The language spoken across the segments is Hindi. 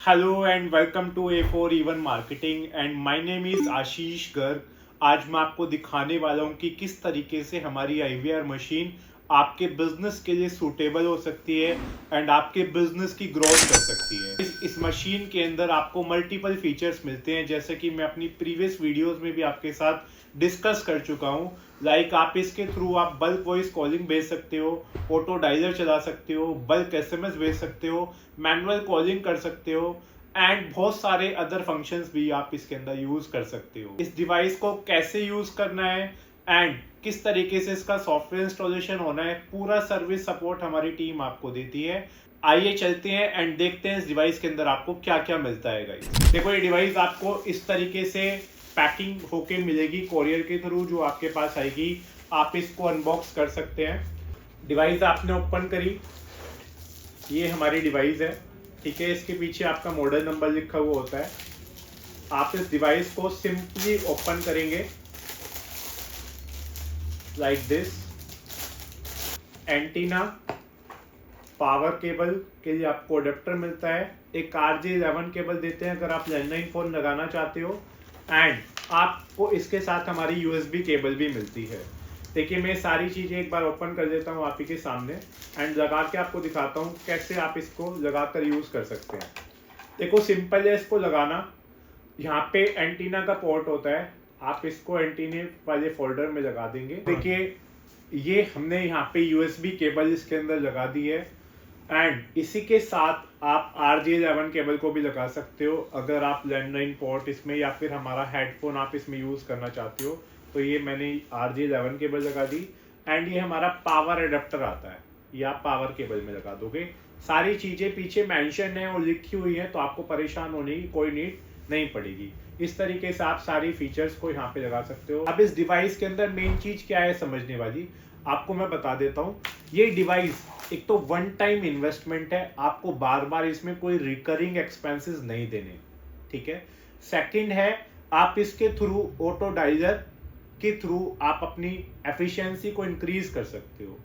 Hello and welcome to A4 Even Marketing and my name is आशीष गर्ग। आज मैं आपको दिखाने वाला हूँ कि किस तरीके से हमारी IVR मशीन आपके बिजनेस के लिए सूटेबल हो सकती है एंड आपके बिजनेस की ग्रोथ कर सकती है। इस मशीन के अंदर आपको मल्टीपल फीचर्स मिलते हैं, जैसे कि मैं अपनी प्रीवियस वीडियोस में भी आपके साथ डिस्कस कर चुका हूँ। लाइक आप इसके थ्रू आप बल्क वॉइस कॉलिंग भेज सकते हो, ऑटो डायलर चला सकते हो, बल्क एसएमएस भेज सकते हो, मैनुअल कॉलिंग कर सकते हो एंड बहुत सारे अदर फंक्शंस भी आप इसके अंदर यूज कर सकते हो। इस डिवाइस को कैसे यूज करना है एंड किस तरीके से इसका सॉफ्टवेयर इंस्टॉलेशन होना है, पूरा सर्विस सपोर्ट हमारी टीम आपको देती है। आइए चलते हैं एंड देखते हैं इस डिवाइस के अंदर आपको क्या क्या मिलता है गाइस। देखो, ये डिवाइस आपको इस तरीके से पैकिंग होके मिलेगी कोरियर के थ्रू, जो आपके पास आएगी। आप इसको अनबॉक्स कर सकते हैं। डिवाइस आपने ओपन करी, ये हमारी डिवाइस है, ठीक है। इसके पीछे आपका मॉडल नंबर लिखा हुआ होता है। आप इस डिवाइस को सिंपली ओपन करेंगे like this. Antenna, power cable के लिए आपको अडेप्टर मिलता है, एक RJ11 केबल देते हैं अगर आप लैंडलाइन फोन लगाना चाहते हो, एंड आपको इसके साथ हमारी USB केबल भी मिलती है। देखिए, मैं सारी चीज़ें एक बार ओपन कर देता हूँ आप ही के सामने एंड लगा के आपको दिखाता हूँ कैसे आप इसको लगाकर यूज़ कर सकते हैं। देखो, सिंपल है इसको लगाना। यहाँ पे एंटीना का पोर्ट होता है, आप इसको एंटीने वाले फोल्डर में लगा देंगे। देखिए, ये हमने यहाँ पे USB केबल इसके अंदर लगा दी है एंड इसी के साथ आप RJ11 केबल को भी लगा सकते हो अगर आप लैंडलाइन पोर्ट इसमें या फिर हमारा हेडफोन आप इसमें यूज़ करना चाहते हो। तो ये मैंने RJ11 केबल लगा दी एंड ये हमारा पावर एडेप्टर आता है, ये आप पावर केबल में लगा दोगे। सारी चीज़ें पीछे मेंशन है और लिखी हुई है, तो आपको परेशान होने की कोई नीड नहीं पड़ेगी। इस तरीके से आप सारी फीचर्स को यहाँ पे लगा सकते हो। अब इस डिवाइस के अंदर मेन चीज़ क्या है समझने वाली, आपको मैं बता देता हूँ। ये डिवाइस एक तो वन टाइम इन्वेस्टमेंट है, आपको बार बार इसमें कोई रिकरिंग एक्सपेंसेस नहीं देने, ठीक है। सेकंड है, आप इसके थ्रू ऑटो डायलर के थ्रू आप अपनी एफिशिएंसी को इंक्रीज कर सकते हो।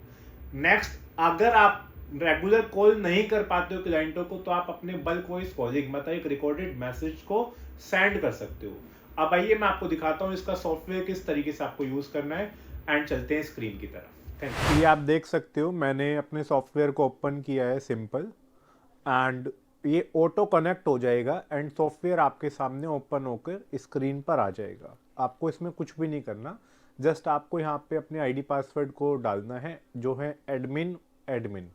नेक्स्ट, अगर आप रेगुलर कॉल नहीं कर पाते हो क्लाइंटों को, तो आप अपने बल्क वॉइस कॉलिंग मतलब एक रिकॉर्डेड मैसेज को सेंड कर सकते हो। अब आइए मैं आपको दिखाता हूँ इसका सॉफ्टवेयर किस तरीके से आपको यूज करना है एंड चलते हैं स्क्रीन की तरफ। Thank you. ये आप देख सकते हो, मैंने अपने सॉफ्टवेयर को ओपन किया है सिंपल, एंड ये ऑटो कनेक्ट हो जाएगा एंड सॉफ्टवेयर आपके सामने ओपन होकर स्क्रीन पर आ जाएगा। आपको इसमें कुछ भी नहीं करना, जस्ट आपको यहाँ पे अपने आईडी पासवर्ड को डालना है, जो है एडमिन एडमिन।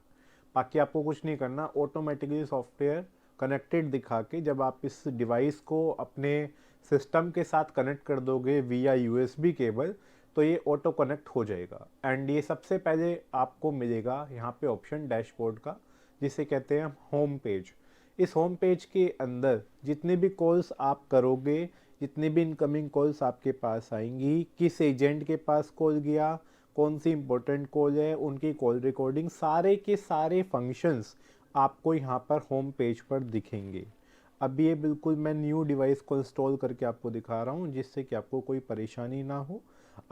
बाकी आपको कुछ नहीं करना। ऑटोमेटिकली सॉफ्टवेयर कनेक्टेड दिखा के जब आप इस डिवाइस को अपने सिस्टम के साथ कनेक्ट कर दोगे विया USB केबल, तो ये ऑटो कनेक्ट हो जाएगा। एंड ये सबसे पहले आपको मिलेगा यहाँ पे ऑप्शन डैशबोर्ड का, जिसे कहते हैं होम पेज। इस होम पेज के अंदर जितने भी कॉल्स आप करोगे, जितनी भी इनकमिंग कॉल्स आपके पास आएंगी, किस एजेंट के पास कॉल गया, कौन सी इंपॉर्टेंट कॉल है, उनकी कॉल रिकॉर्डिंग, सारे के सारे फंक्शंस आपको यहाँ पर होम पेज पर दिखेंगे। अब ये बिल्कुल मैं न्यू डिवाइस को इंस्टॉल करके आपको दिखा रहा हूँ, जिससे कि आपको कोई परेशानी ना हो।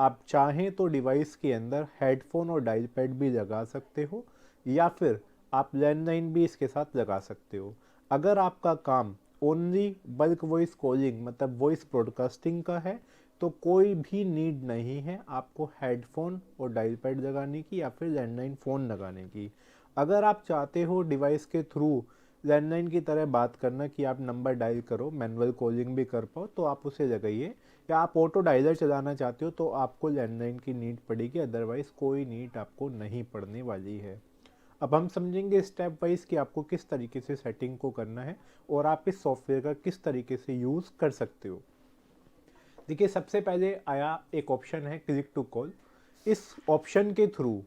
आप चाहें तो डिवाइस के अंदर हेडफोन और डायल पैड भी लगा सकते हो, या फिर आप लैंडलाइन भी इसके साथ लगा सकते हो। अगर आपका काम ओनली बल्क वॉइस कॉलिंग मतलब वॉइस ब्रॉडकास्टिंग का है, तो कोई भी नीड नहीं है आपको हेडफोन और डायल पैड लगाने की या फिर लैंडलाइन फ़ोन लगाने की। अगर आप चाहते हो डिवाइस के थ्रू लैंडलाइन की तरह बात करना कि आप नंबर डायल करो, मैनुअल कॉलिंग भी कर पाओ, तो आप उसे लगाइए। या आप ऑटो डायलर चलाना चाहते हो तो आपको लैंडलाइन की नीड पड़ेगी, अदरवाइज़ कोई नीड आपको नहीं पड़ने वाली है। अब हम समझेंगे स्टेप वाइज कि आपको किस तरीके से सेटिंग को करना है और आप इस सॉफ्टवेयर का किस तरीके से यूज़ कर सकते हो। देखिए, सबसे पहले आया एक ऑप्शन है क्लिक टू कॉल। इस ऑप्शन के थ्रू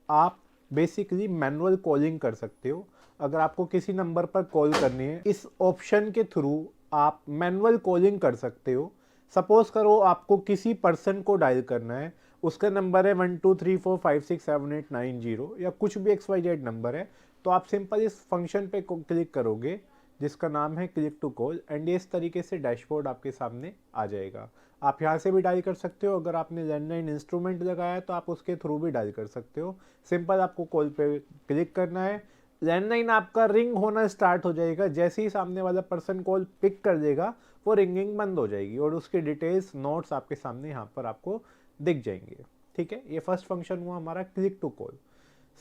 आप बेसिकली मैनुअल कॉलिंग कर सकते हो। अगर आपको किसी नंबर पर कॉल करनी है, इस ऑप्शन के थ्रू आप मैनुअल कॉलिंग कर सकते हो। सपोज करो आपको किसी पर्सन को डायल करना है, उसका नंबर है 1234567890 या कुछ भी XYZ नंबर है, तो आप सिंपल इस फंक्शन पे क्लिक करोगे जिसका नाम है क्लिक टू कॉल, एंड इस तरीके से डैशबोर्ड आपके सामने आ जाएगा। आप यहाँ से भी डायल कर सकते हो। अगर आपने लैंडलाइन इंस्ट्रूमेंट लगाया है तो आप उसके थ्रू भी डायल कर सकते हो। सिंपल आपको कॉल पे क्लिक करना है, लैंडलाइन आपका रिंग होना स्टार्ट हो जाएगा, जैसे ही सामने वाला पर्सन कॉल पिक कर देगा वो रिंगिंग बंद हो जाएगी और उसकी डिटेल्स नोट्स आपके सामने यहाँ पर आपको दिख जाएंगे। ठीक है, ये फर्स्ट फंक्शन हुआ हमारा click to call.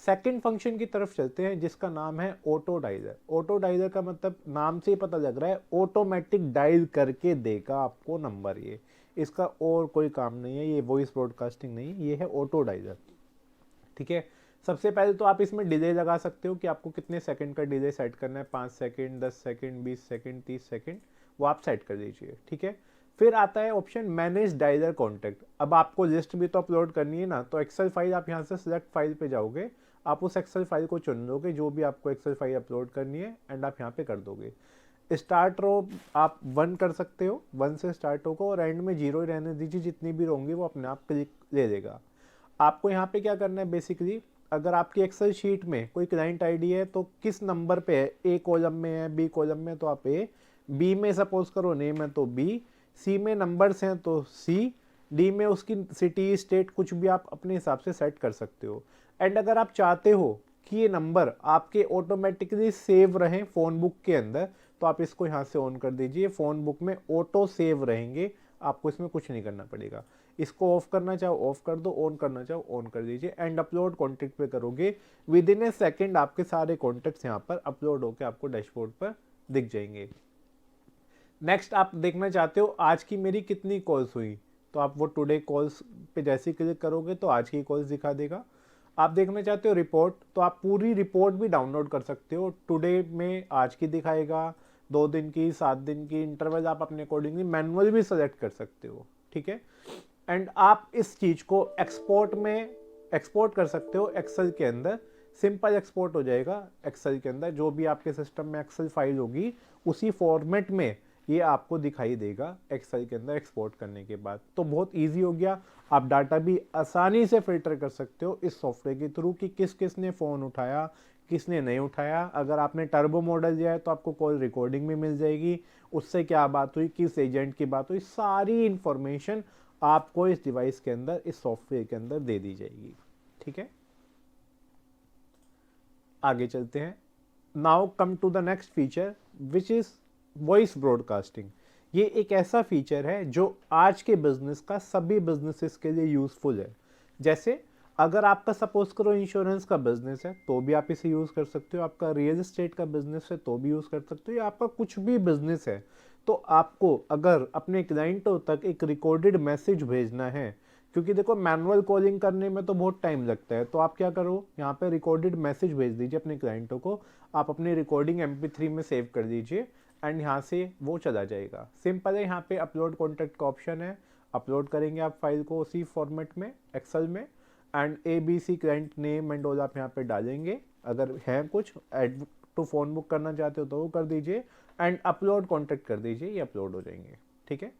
Second function की तरफ चलते हैं जिसका नाम है ऑटो डायलर। ऑटो डायलर का मतलब नाम से ही पता लग रहा है ऑटोमेटिक डायल करके देगा आपको नंबर, ये इसका और कोई काम नहीं है, ये वॉइस ब्रॉडकास्टिंग नहीं, ये है ऑटो डायलर। ठीक है, सबसे पहले तो आप इसमें डिले लगा सकते हो कि आपको कितने सेकंड का डिले सेट करना है, 5 सेकंड, 10 सेकंड, 20 सेकंड, 30 सेकंड, वो आप सेट कर दीजिए। ठीक है, फिर आता है ऑप्शन मैनेज डायलर कॉन्टैक्ट। अब आपको लिस्ट भी तो अपलोड करनी है ना, तो एक्सेल फाइल आप यहाँ से सिलेक्ट फाइल पे जाओगे, आप उस एक्सेल फाइल को चुन लोगे जो भी आपको एक्सेल फाइल अपलोड करनी है एंड आप यहाँ पे कर दोगे। स्टार्ट रो आप 1 कर सकते हो, 1 से स्टार्ट होगा और एंड में 0 ही रहने दीजिए, जितनी भी होंगी वो अपने आप क्लिक ले लेगा। आपको यहाँ पे क्या करना है बेसिकली, अगर आपकी एक्सेल शीट में कोई क्लाइंट आईडी है तो किस नंबर पे है, ए कॉलम में है, बी कॉलम में, तो आप ए, बी में सपोज करो नेम है तो बी, सी में नंबर्स हैं तो सी, डी में उसकी सिटी स्टेट कुछ भी आप अपने हिसाब से सेट कर सकते हो। एंड अगर आप चाहते हो कि ये नंबर आपके ऑटोमेटिकली सेव रहें फ़ोन बुक के अंदर, तो आप इसको यहाँ से ऑन कर दीजिए, फ़ोन बुक में ऑटो सेव रहेंगे, आपको इसमें कुछ नहीं करना पड़ेगा। इसको ऑफ करना चाहो ऑफ कर दो, ऑन करना चाहो ऑन कर दीजिए एंड अपलोड कॉन्टेक्ट पे करोगे, विद इन ए सेकेंड आपके सारे कॉन्टेक्ट्स यहाँ पर अपलोड होकर आपको डैशबोर्ड पर दिख जाएंगे। नेक्स्ट आप देखना चाहते हो आज की मेरी कितनी कॉल्स हुई, तो आप वो टुडे कॉल्स पे जैसे ही क्लिक करोगे तो आज की कॉल्स दिखा देगा। आप देखना चाहते हो रिपोर्ट, तो आप पूरी रिपोर्ट भी डाउनलोड कर सकते हो, टुडे में आज की दिखाएगा, 2 दिन की, 7 दिन की, इंटरवल आप अपने अकॉर्डिंगली मैनुअल भी सेलेक्ट कर सकते हो। ठीक है, एंड आप इस चीज़ को एक्सपोर्ट में एक्सपोर्ट कर सकते हो एक्सेल के अंदर, सिंपल एक्सपोर्ट हो जाएगा एक्सेल के अंदर, जो भी आपके सिस्टम में एक्सेल फाइल होगी उसी फॉर्मेट में ये आपको दिखाई देगा एक्सेल के अंदर एक्सपोर्ट करने के बाद। तो बहुत इजी हो गया, आप डाटा भी आसानी से फिल्टर कर सकते हो इस सॉफ्टवेयर के थ्रू कि किस किस ने फ़ोन उठाया, किसने नहीं उठाया। अगर आपने टर्बो मॉडल लिया है तो आपको कॉल रिकॉर्डिंग भी मिल जाएगी, उससे क्या बात हुई, किस एजेंट की बात हुई, सारी इंफॉर्मेशन आपको इस डिवाइस के अंदर, इस सॉफ्टवेयर के अंदर दे दी जाएगी। ठीक है, आगे चलते हैं। Now come to the next feature which is voice broadcasting. ये एक ऐसा फीचर है जो आज के बिजनेस का सभी बिजनेसेस के लिए यूजफुल है। जैसे अगर आपका सपोज करो इंश्योरेंस का बिजनेस है तो भी आप इसे यूज कर सकते हो, आपका रियल एस्टेट का बिजनेस है तो भी यूज कर सकते हो, या आपका कुछ भी बिजनेस है तो आपको अगर अपने क्लाइंटों तक एक रिकॉर्डेड मैसेज भेजना है, क्योंकि देखो मैनुअल कॉलिंग करने में तो बहुत टाइम लगता है, तो आप क्या करो यहाँ पे रिकॉर्डेड मैसेज भेज दीजिए अपने क्लाइंटों को, आप अपनी रिकॉर्डिंग MP3 में सेव कर दीजिए एंड यहाँ से वो चला जाएगा। सिंपल है, यहाँ पे अपलोड कॉन्टेक्ट का ऑप्शन है, अपलोड करेंगे आप फाइल को उसी फॉर्मेट में एक्सेल में and ABC client name and all आप यहाँ पे डालेंगे, अगर है कुछ एड टू फोन बुक करना चाहते हो तो वो कर दीजिए एंड अपलोड कॉन्टेक्ट कर दीजिए, ये अपलोड हो जाएंगे। ठीक है,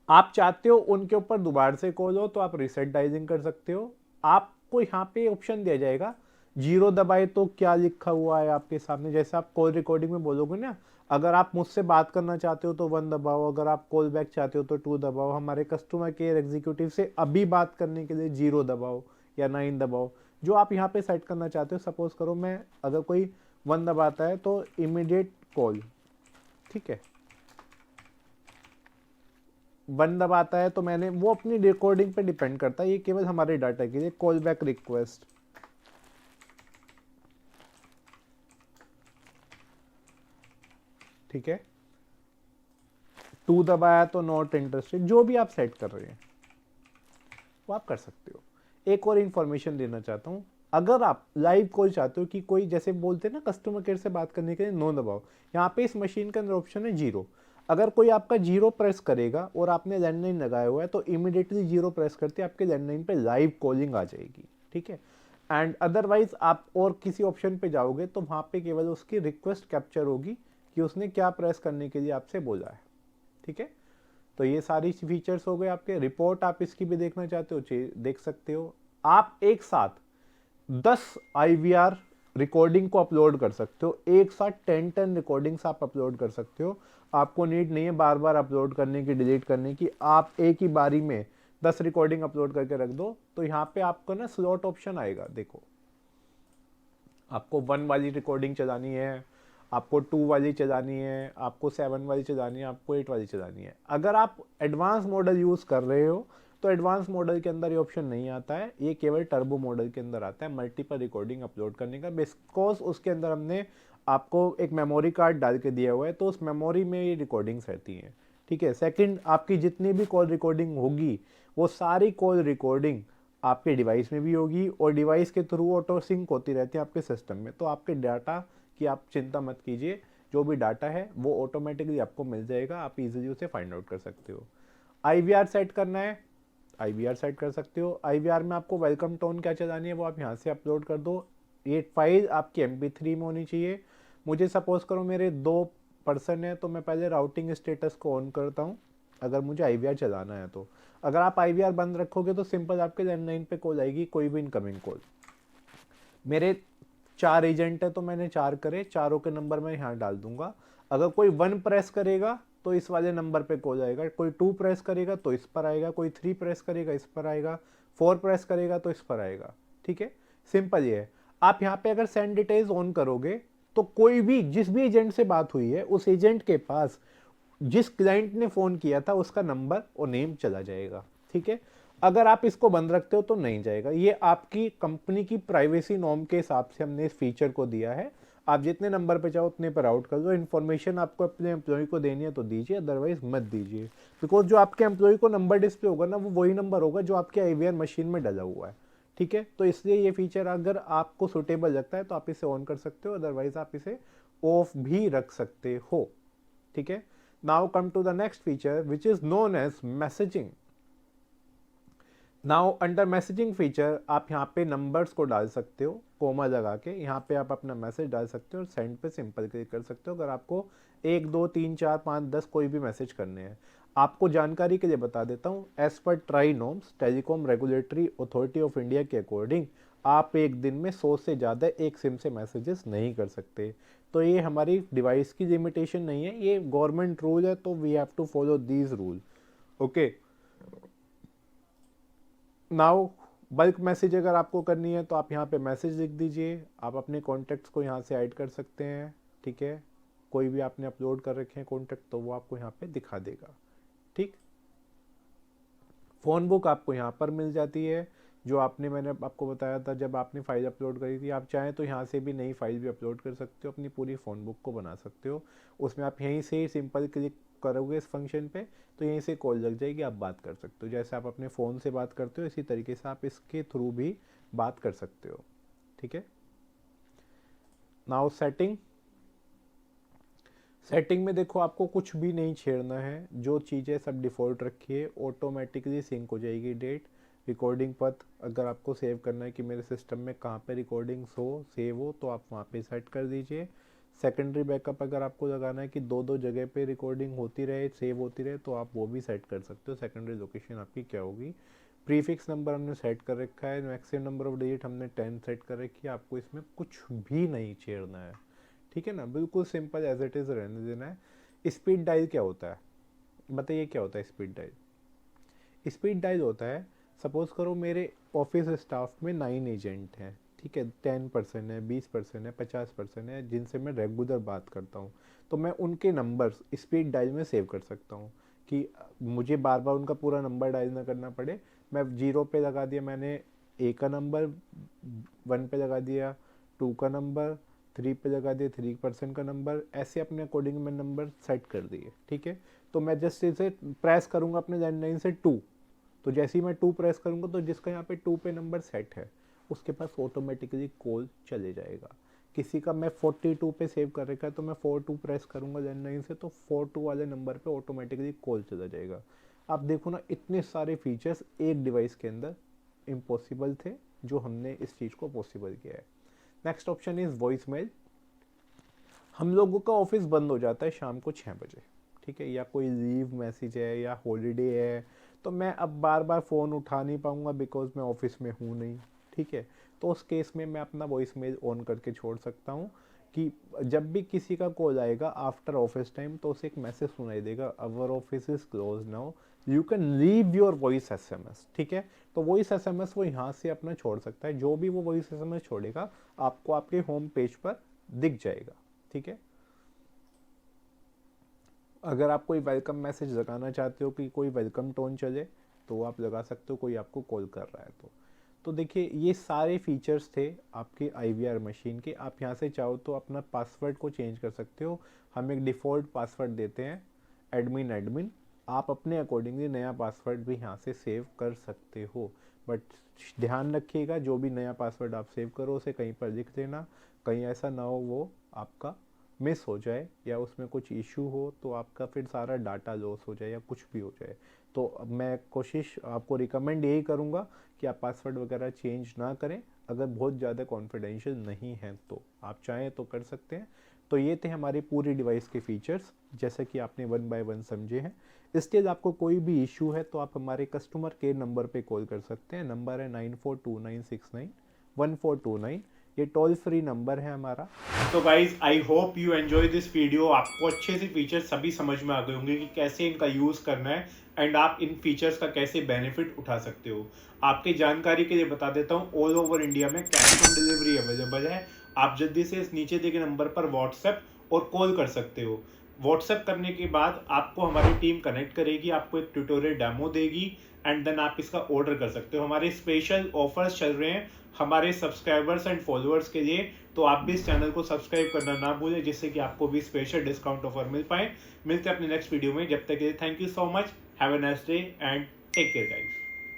आप चाहते हो उनके ऊपर दोबारा से कॉल हो तो आप रीसेट डायलिंग कर सकते हो। आपको यहाँ पे ऑप्शन दिया जाएगा, 0 दबाए तो क्या लिखा हुआ है आपके सामने, जैसे आप कॉल रिकॉर्डिंग में बोलोगे ना, अगर आप मुझसे बात करना चाहते हो तो 1 दबाओ, अगर आप कॉल बैक चाहते हो तो 2 दबाओ, हमारे कस्टमर केयर एग्जीक्यूटिव से अभी बात करने के लिए 0 दबाओ या 9 दबाओ, जो आप यहाँ पे सेट करना चाहते हो। सपोज करो मैं अगर कोई 1 दबाता है तो इमीडिएट कॉल, ठीक है, 1 दबाता है तो मैंने वो अपनी रिकॉर्डिंग पे डिपेंड करता है, ये केवल हमारे डाटा के लिए, कॉल बैक रिक्वेस्ट, ठीक है, 2 दबाया तो नॉट इंटरेस्टेड, जो भी आप सेट कर रहे हैं वो आप कर सकते हो। एक और इंफॉर्मेशन देना चाहता हूँ, अगर आप लाइव कॉल चाहते हो कि कोई जैसे बोलते हैं ना कस्टमर केयर से बात करने के लिए 9 दबाओ, यहाँ पे इस मशीन के अंदर ऑप्शन है 0। अगर कोई आपका 0 प्रेस करेगा और आपने लैंडलाइन लगाया हुआ है तो इमीडिएटली 0 प्रेस करते आपके लैंडलाइन पे लाइव कॉलिंग आ जाएगी। ठीक है, एंड अदरवाइज आप और किसी ऑप्शन पे जाओगे तो वहाँ पे केवल उसकी रिक्वेस्ट कैप्चर होगी कि उसने क्या प्रेस करने के लिए आपसे बोला है। ठीक है, तो ये सारी फीचर्स हो गए आपके। रिपोर्ट आप इसकी भी देखना चाहते हो देख सकते हो। आप एक साथ 10 IVR रिकॉर्डिंग को अपलोड कर सकते हो, एक साथ 10 रिकॉर्डिंग्स आप अपलोड कर सकते हो। आपको नीड नहीं है बार बार अपलोड करने की, डिलीट करने की, आप एक ही बारी में 10 रिकॉर्डिंग अपलोड करके रख दो। तो यहाँ पे आपको ना स्लॉट ऑप्शन आएगा, देखो आपको 1 वाली रिकॉर्डिंग चलानी है, आपको 2 वाली चलानी है, आपको 7 वाली चलानी है, आपको 8 वाली चलानी है। अगर आप एडवांस मॉडल यूज़ कर रहे हो तो एडवांस मॉडल के अंदर ये ऑप्शन नहीं आता है, ये केवल टर्बो मॉडल के अंदर आता है मल्टीपल रिकॉर्डिंग अपलोड करने का, बिकॉज उसके अंदर हमने आपको एक मेमोरी कार्ड डाल के दिया हुआ है, तो उस मेमोरी में ये रिकॉर्डिंग्स रहती हैं। ठीक है। सेकंड, आपकी जितनी भी कॉल रिकॉर्डिंग होगी वो सारी कॉल रिकॉर्डिंग आपके डिवाइस में भी होगी और डिवाइस के थ्रू ऑटो सिंक होती रहती है आपके सिस्टम में। तो आपके डाटा की आप चिंता मत कीजिए, जो भी डाटा है वो ऑटोमेटिकली आपको मिल जाएगा, आप इजीली उसे फाइंड आउट कर सकते हो। IVR सेट करना है, IVR सेट कर सकते हो। IVR में आपको वेलकम टोन क्या चलानी है वो आप यहाँ से अपलोड कर दो। ये फाइल आपकी MP3 में होनी चाहिए। मुझे सपोज करो मेरे 2 पर्सन है तो मैं पहले राउटिंग स्टेटस को ऑन करता हूँ अगर मुझे IVR चलाना है तो। अगर आप IVR बंद रखोगे तो सिंपल आपके लैंडलाइन पे कॉल आएगी, कोई भी इनकमिंग कॉल। मेरे 4 एजेंट है तो मैंने 4 करे, चारों के नंबर मैं यहाँ डाल दूंगा। अगर कोई 1 प्रेस करेगा तो इस वाले नंबर पे कॉल आएगा, कोई 2 प्रेस करेगा तो इस पर आएगा, कोई 3 प्रेस करेगा इस पर आएगा, 4 प्रेस करेगा तो इस पर आएगा। ठीक है, सिंपल ये है। आप यहाँ पे अगर सेंड डिटेल्स ऑन करोगे तो कोई भी जिस भी एजेंट से बात हुई है उस एजेंट के पास जिस क्लाइंट ने फ़ोन किया था उसका नंबर और नेम चला जाएगा। ठीक है। अगर आप इसको बंद रखते हो तो नहीं जाएगा। ये आपकी कंपनी की प्राइवेसी नॉर्म के हिसाब से हमने इस फीचर को दिया है। आप जितने नंबर पे चाहो उतने पर आउट कर दो। इन्फॉर्मेशन आपको अपने एम्प्लॉय को देनी है तो दीजिए, अदरवाइज मत दीजिए, बिकॉज जो आपके एम्प्लॉय को नंबर डिस्प्ले होगा ना वो वही नंबर होगा जो आपके IVR मशीन में डला हुआ है। ठीक है। तो इसलिए ये फीचर अगर आपको सुटेबल लगता है तो आप इसे ऑन कर सकते हो, अदरवाइज आप इसे ऑफ भी रख सकते हो। ठीक है। Now come to the next feature which is known as messaging. Now under messaging feature आप यहाँ पे नंबर्स को डाल सकते हो कोमा लगा के, यहाँ पे आप अपना मैसेज डाल सकते हो और सेंड पे सिंपल क्लिक कर सकते हो अगर आपको 1 2 3 4 5 10 कोई भी मैसेज करने हैं। आपको जानकारी के लिए बता देता हूँ, as per TRAI norms Telecom Regulatory Authority of India के अकॉर्डिंग आप एक दिन में 100 से ज़्यादा एक सिम से मैसेजेस नहीं कर सकते। तो ये हमारी डिवाइस की लिमिटेशन नहीं है, ये गवर्नमेंट रूल है, तो we have to follow these rule. Okay. Now bulk message अगर आपको करनी है तो आप यहाँ पे मैसेज लिख दीजिए, आप अपने कॉन्टैक्ट्स को यहाँ से ऐड कर सकते हैं। ठीक है। कोई भी आपने अपलोड कर रखे हैं कॉन्टैक्ट तो वो आपको यहाँ पे दिखा देगा। ठीक। फ़ोन बुक आपको यहाँ पर मिल जाती है, जो मैंने आपको बताया था जब आपने फाइल अपलोड करी थी। आप चाहें तो यहाँ से भी नई फाइल भी अपलोड कर सकते हो, अपनी पूरी फ़ोन बुक को बना सकते हो। उसमें आप यहीं से सिंपल क्लिक करोगे इस फंक्शन पे तो यहीं से कॉल लग जाएगी, आप बात कर सकते हो। जैसे आप अपने फ़ोन से बात करते हो इसी तरीके से आप इसके थ्रू भी बात कर सकते हो। ठीक है। नाउ सेटिंग में देखो आपको कुछ भी नहीं छेड़ना है, जो चीज़ें सब डिफ़ॉल्ट रखी है। ऑटोमेटिकली सिंक हो जाएगी डेट, रिकॉर्डिंग पथ अगर आपको सेव करना है कि मेरे सिस्टम में कहाँ पे रिकॉर्डिंग्स हो सेव हो तो आप वहाँ पे सेट कर दीजिए। सेकेंडरी बैकअप अगर आपको लगाना है कि 2 जगह पे रिकॉर्डिंग होती रहे सेव होती रहे तो आप वो भी सेट कर सकते हो। सेकेंडरी लोकेशन आपकी क्या होगी। प्रीफिक्स नंबर हमने सेट कर रखा है, मैक्सिमम नंबर ऑफ डिजिट हमने 10 सेट कर रखी है। आपको इसमें कुछ भी नहीं छेड़ना है। ठीक है ना, बिल्कुल सिंपल एज इट इज़ रहने देना है। स्पीड डायल क्या होता है बताइए, क्या होता है स्पीड डायल। स्पीड डायल होता है, सपोज करो मेरे ऑफिस स्टाफ में 9 एजेंट हैं। ठीक है, 10% है, 20% है, 50% है जिनसे मैं रेगुलर बात करता हूँ, तो मैं उनके नंबर्स स्पीड डायल में सेव कर सकता हूँ कि मुझे बार बार उनका पूरा नंबर डायल ना करना पड़े। मैं 0 पे लगा दिया मैंने A का नंबर, 1 पे लगा दिया 2 का नंबर, 3 पे लगा दिया 3% का नंबर, ऐसे अपने अकॉर्डिंग मैं नंबर सेट कर दिए। ठीक है। तो मैं जस्ट इसे प्रेस करूँगा अपने लैंडलाइन से 2, तो जैसे ही मैं 2 प्रेस करूँगा तो जिसका यहाँ पे 2 पे नंबर सेट है उसके पास ऑटोमेटिकली कॉल चले जाएगा। किसी का मैं 42 पे सेव कर रखा है तो मैं 42 प्रेस करूँगा लैंडलाइन से तो 42 वाले नंबर पे ऑटोमेटिकली कॉल चला जाएगा। आप देखो ना, इतने सारे फीचर्स एक डिवाइस के अंदर इम्पॉसिबल थे जो हमने इस चीज़ को पॉसिबल किया है। Next option is voice mail. हम लोगों का ऑफिस बंद हो जाता है शाम को 6 बजे। ठीक है, या कोई लीव मैसेज है या हॉलीडे है तो मैं अब बार बार फ़ोन उठा नहीं पाऊँगा बिकॉज मैं ऑफिस में हूँ नहीं। ठीक है, तो उस केस में मैं अपना वॉइस मेल ऑन करके छोड़ सकता हूँ कि जब भी किसी का कॉल आएगा आफ्टर ऑफिस टाइम तो उसे एक मैसेज सुनाई देगा, अवर office is close now, you can leave your voice SMS, ठीक है। तो वॉइस SMS वो यहाँ से अपना छोड़ सकता है, जो भी वो वॉइस SMS छोड़ेगा आपको आपके होम पेज पर दिख जाएगा, ठीक है। अगर आप कोई वेलकम मैसेज लगाना चाहते हो कि कोई वेलकम टोन चले तो आप लगा सकते हो, कोई आपको कॉल कर रहा है तो देखिए ये सारे फीचर्स थे आपके IVR मशीन के। आप यहाँ से चाहो तो अपना पासवर्ड को चेंज कर सकते हो। हम एक डिफ़ॉल्ट पासवर्ड देते हैं एडमिन, आप अपने अकॉर्डिंगली नया पासवर्ड भी यहाँ से सेव कर सकते हो। बट ध्यान रखिएगा जो भी नया पासवर्ड आप सेव करो उसे कहीं पर लिख देना, कहीं ऐसा ना हो वो आपका मिस हो जाए या उसमें कुछ इशू हो तो आपका फिर सारा डाटा लॉस हो जाए या कुछ भी हो जाए। तो मैं कोशिश आपको रिकमेंड यही करूँगा कि आप पासवर्ड वगैरह चेंज ना करें। अगर बहुत ज़्यादा कॉन्फिडेंशियल नहीं है तो आप चाहें तो कर सकते हैं। तो ये थे हमारी पूरी डिवाइस के फीचर्स, जैसे कि आपने 1 बाय 1 समझे हैं। इसके लिए आपको कोई भी इशू है तो आप हमारे कस्टमर केयर नंबर पे कॉल कर सकते हैं। नंबर है 9429691429। ये टोल फ्री नंबर है हमारा। तो guys I hope you enjoy this video. आपको अच्छे से फीचर्स सभी समझ में आ गए होंगे कि कैसे इनका यूज़ करना है एंड आप इन फीचर्स का कैसे बेनिफिट उठा सकते हो। आपकी जानकारी के लिए बता देता हूँ, ऑल ओवर इंडिया में कैश ऑन डिलीवरी अवेलेबल है। आप जल्दी से इस नीचे दिए गए नंबर पर व्हाट्सएप और कॉल कर सकते हो। व्हाट्सएप करने के बाद आपको हमारी टीम कनेक्ट करेगी, आपको एक ट्यूटोरियल डेमो देगी एंड देन आप इसका ऑर्डर कर सकते हो। हमारे स्पेशल ऑफर्स चल रहे हैं हमारे सब्सक्राइबर्स एंड फॉलोअर्स के लिए, तो आप भी इस चैनल को सब्सक्राइब करना ना भूलें जिससे कि आपको भी स्पेशल डिस्काउंट ऑफर मिल पाए। मिलते हैं अपने नेक्स्ट वीडियो में, जब तक के लिए thank you so much, have a nice day and take care guys.